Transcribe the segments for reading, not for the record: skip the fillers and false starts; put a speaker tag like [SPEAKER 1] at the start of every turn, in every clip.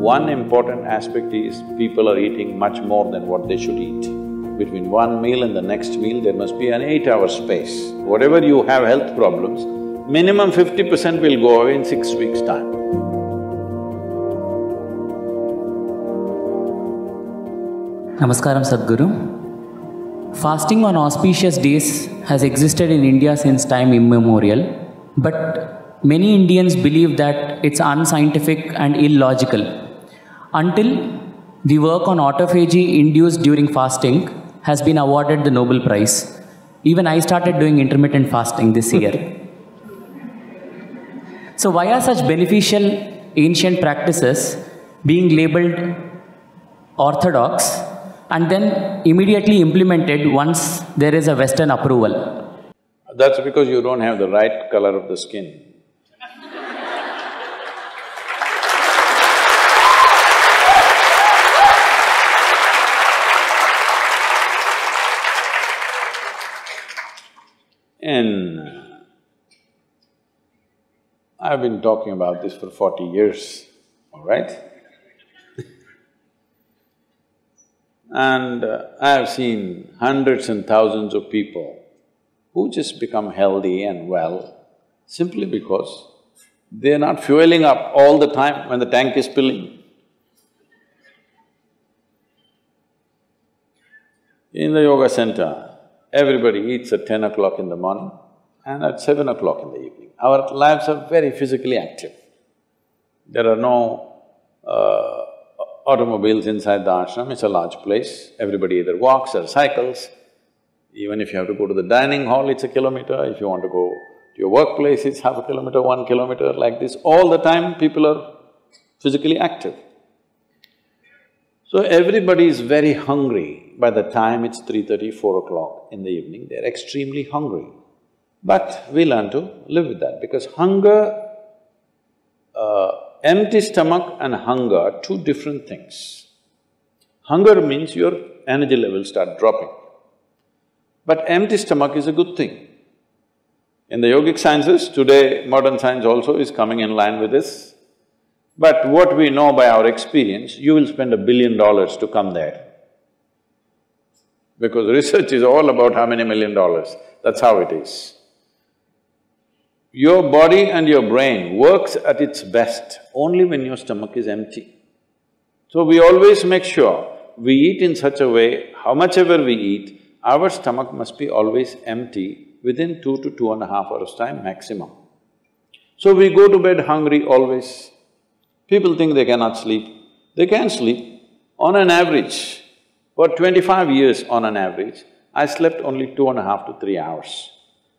[SPEAKER 1] One important aspect is people are eating much more than what they should eat. Between one meal and the next meal, there must be an 8-hour space. Whatever you have health problems, minimum 50% will go away in 6 weeks' time.
[SPEAKER 2] Namaskaram, Sadhguru. Fasting on auspicious days has existed in India since time immemorial, but many Indians believe that it's unscientific and illogical. Until the work on autophagy induced during fasting has been awarded the Nobel Prize. Even I started doing intermittent fasting this year. So why are such beneficial ancient practices being labeled orthodox and then immediately implemented once there is a Western approval?
[SPEAKER 1] That's because you don't have the right color of the skin. I've been talking about this for 40 years, all right? And I have seen hundreds and thousands of people who just become healthy and well simply because they're not fueling up all the time when the tank is filling. In the yoga center, everybody eats at 10 o'clock in the morning and at 7 o'clock in the evening. Our lives are very physically active. There are no automobiles inside the ashram, it's a large place. Everybody either walks or cycles. Even if you have to go to the dining hall, it's a kilometer. If you want to go to your workplace, it's half a kilometer, 1 kilometer, like this. All the time, people are physically active. So everybody is very hungry. By the time it's 3:30, 4 o'clock in the evening, they're extremely hungry. But we learn to live with that because hunger, empty stomach and hunger are two different things. Hunger means your energy levels start dropping. But empty stomach is a good thing. In the yogic sciences, today modern science also is coming in line with this. But what we know by our experience, you will spend $1 billion to come there. Because research is all about how many $1 million, that's how it is. Your body and your brain works at its best only when your stomach is empty. So we always make sure we eat in such a way, how much ever we eat, our stomach must be always empty within 2 to 2.5 hours' time maximum. So we go to bed hungry always. People think they cannot sleep. They can sleep. On an average, for 25 years on an average, I slept only 2.5 to 3 hours.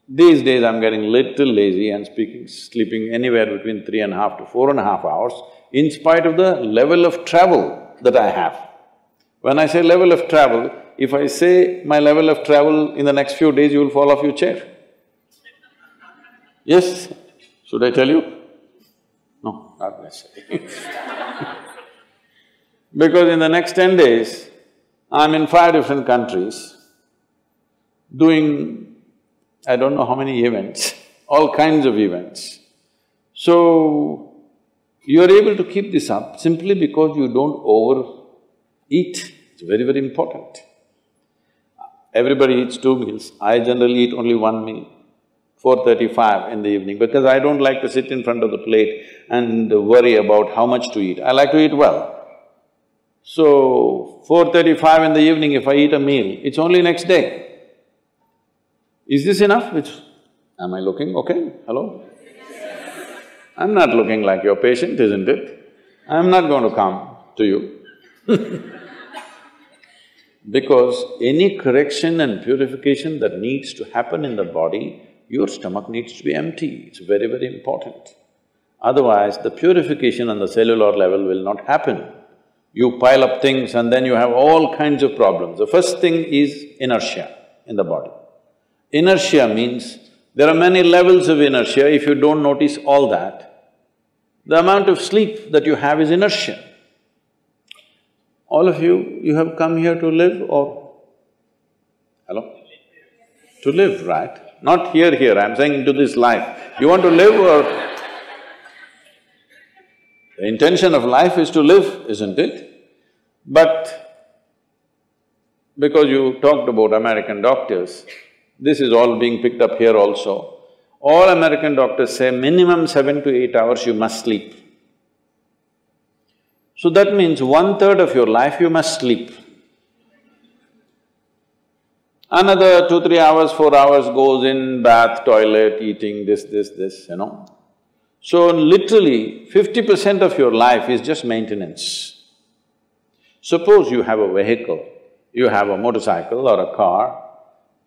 [SPEAKER 1] These days I'm getting little lazy and sleeping anywhere between 3.5 to 4.5 hours in spite of the level of travel that I have. When I say level of travel, if I say my level of travel in the next few days, you will fall off your chair. Yes? Should I tell you? No, not necessarily. Because in the next 10 days, I'm in 5 different countries doing I don't know how many events, all kinds of events. So, you're able to keep this up simply because you don't overeat. It's very, very important. Everybody eats 2 meals. I generally eat only 1 meal, 4:35 in the evening, because I don't like to sit in front of the plate and worry about how much to eat. I like to eat well. So, 4:35 in the evening, if I eat a meal, it's only next day. Is this enough? Am I looking okay? Hello? I'm not looking like your patient, isn't it? I'm not going to come to you because any correction and purification that needs to happen in the body, your stomach needs to be empty. It's very, very important. Otherwise, the purification on the cellular level will not happen. You pile up things and then you have all kinds of problems. The first thing is inertia in the body. Inertia means there are many levels of inertia. If you don't notice all that, the amount of sleep that you have is inertia. All of you have come here to live or… Hello? To live, right? Not here, I'm saying into this life. You want to live or… The intention of life is to live, isn't it? But because you talked about American doctors, this is all being picked up here also. All American doctors say minimum 7 to 8 hours you must sleep. So that means 1/3 of your life you must sleep. Another 2-3 hours, 4 hours goes in bath, toilet, eating, this, you know. So literally 50% of your life is just maintenance. Suppose you have a vehicle, you have a motorcycle or a car,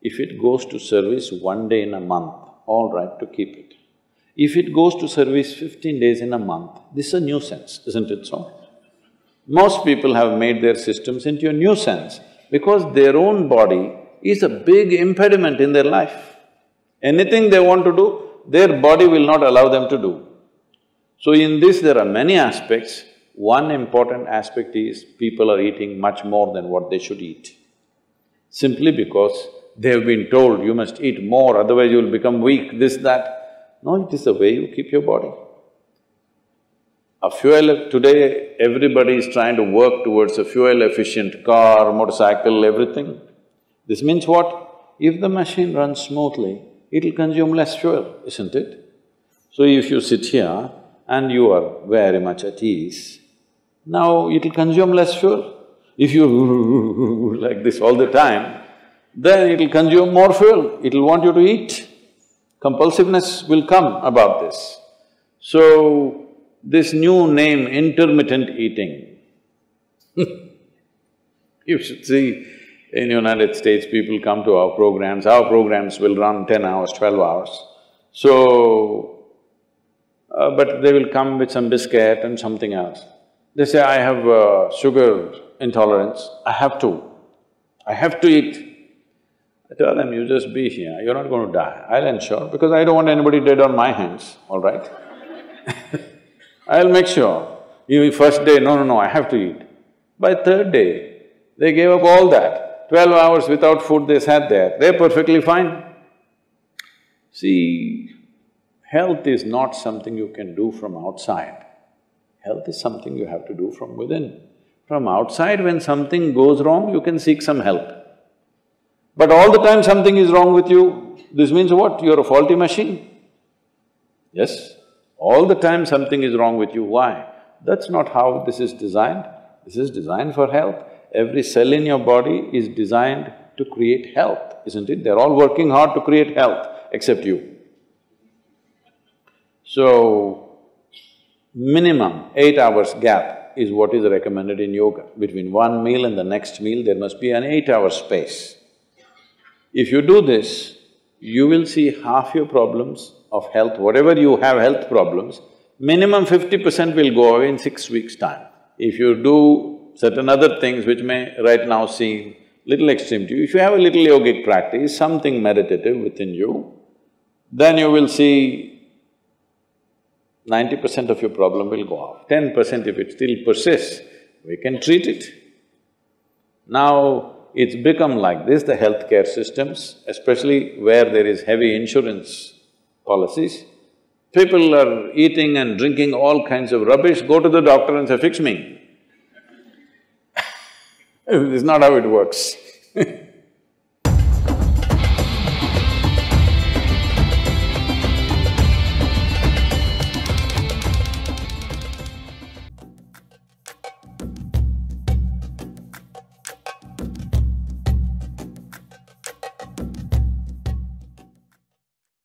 [SPEAKER 1] if it goes to service 1 day in a month, all right to keep it. If it goes to service 15 days in a month, this is a nuisance, isn't it so? Most people have made their systems into a nuisance because their own body is a big impediment in their life. Anything they want to do, their body will not allow them to do. So in this there are many aspects. One important aspect is people are eating much more than what they should eat. Simply because they have been told, you must eat more, otherwise you will become weak, this, that. No, it is the way you keep your body. Today everybody is trying to work towards a fuel-efficient car, motorcycle, everything. This means what? If the machine runs smoothly, it'll consume less fuel, isn't it? So if you sit here and you are very much at ease, now it'll consume less fuel. If you like this all the time, then it'll consume more fuel, it'll want you to eat. Compulsiveness will come about this. So, this new name, intermittent eating you should see, in United States, people come to our programs will run 10 hours, 12 hours. So, but they will come with some biscuit and something else. They say, I have sugar intolerance, I have to eat. I tell them, you just be here, you're not going to die, I'll ensure, because I don't want anybody dead on my hands, all right? I'll make sure. You first day, no, I have to eat. By third day, they gave up all that. 12 hours without food they sat there, they're perfectly fine. See, health is not something you can do from outside. Health is something you have to do from within. From outside, when something goes wrong, you can seek some help. But all the time something is wrong with you, this means what? You're a faulty machine. Yes? All the time something is wrong with you, why? That's not how this is designed. This is designed for health. Every cell in your body is designed to create health, isn't it? They're all working hard to create health, except you. So, minimum 8 hours gap is what is recommended in yoga. Between one meal and the next meal, there must be an 8-hour space. If you do this, you will see half your problems of health, whatever you have health problems, minimum 50% will go away in 6 weeks' time. If you do certain other things which may right now seem little extreme to you, if you have a little yogic practice, something meditative within you, then you will see 90% of your problem will go off. 10% if it still persists, we can treat it. Now, it's become like this, the healthcare systems, especially where there is heavy insurance policies. People are eating and drinking all kinds of rubbish, go to the doctor and say, fix me. This is not how it works